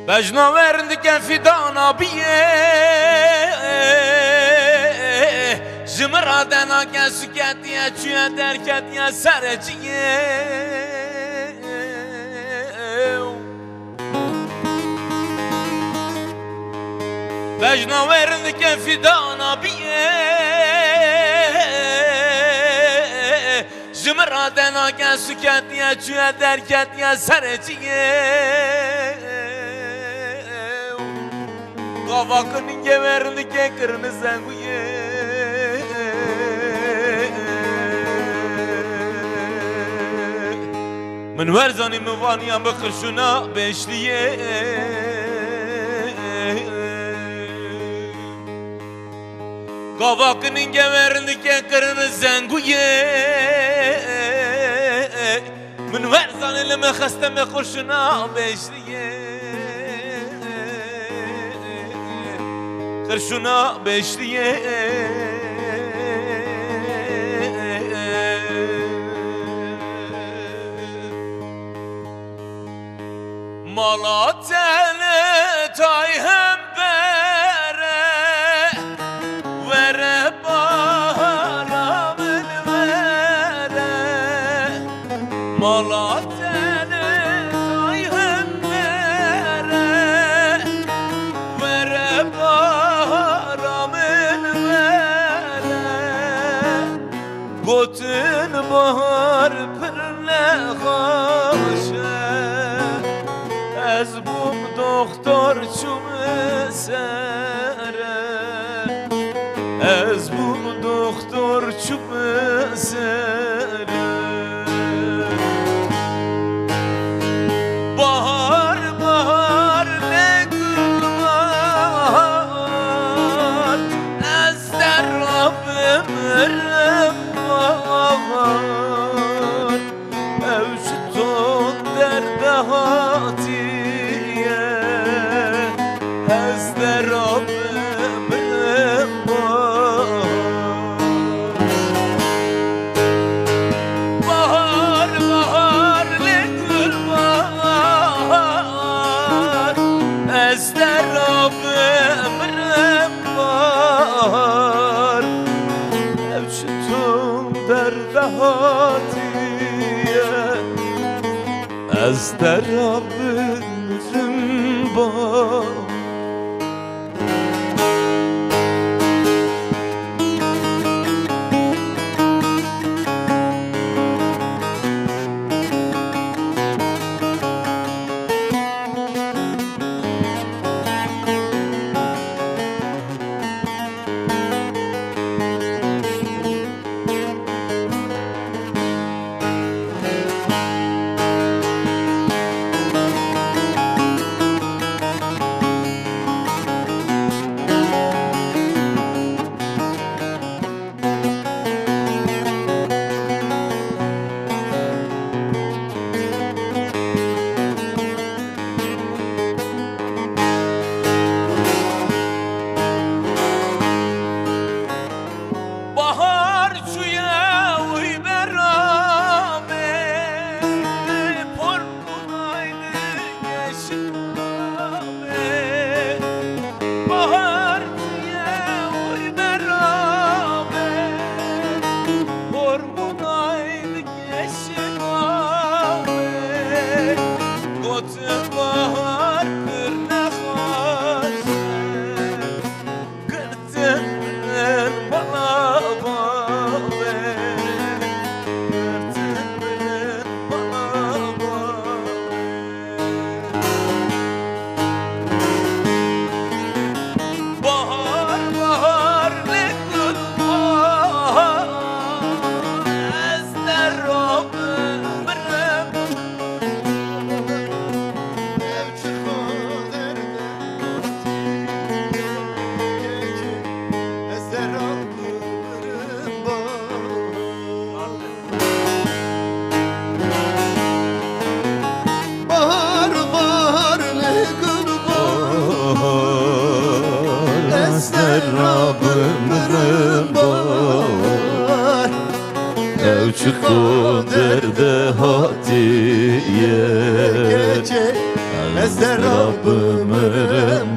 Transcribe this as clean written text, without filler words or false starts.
بجنا ورندك فدانا بيه جمرا دنا که سکتیه چویه درکتیه سرچیه بجنا ورندك فدانا بيه جمرا دنا که سکتیه چویه درکتیه سرچیه Kavakının geverini kekırını zenguye Min verzani mivaniya bakır şuna beşliye Kavakının geverini kekırını zenguye Min verzani lime khasteme kurşuna beşliye Kırşuna beşliye Malatene tayhem bere Vere baharamın vere Malatene tayhem bere Vere Gotun bahar pirle hoşe Ez bum doktor çume sere Ez bum doktor çume sere Bahar bahar ne gülmar Ez de Rabbim Evşitun derde hatiye Ezde Rabbim Bahar bahar ne gülmar Ezde Rabbim bahar Evşitun derde hatiye Ez de Rabbim bahar Rabbimizin var Evçik o derde hatiye Mezdar Rabbim ırım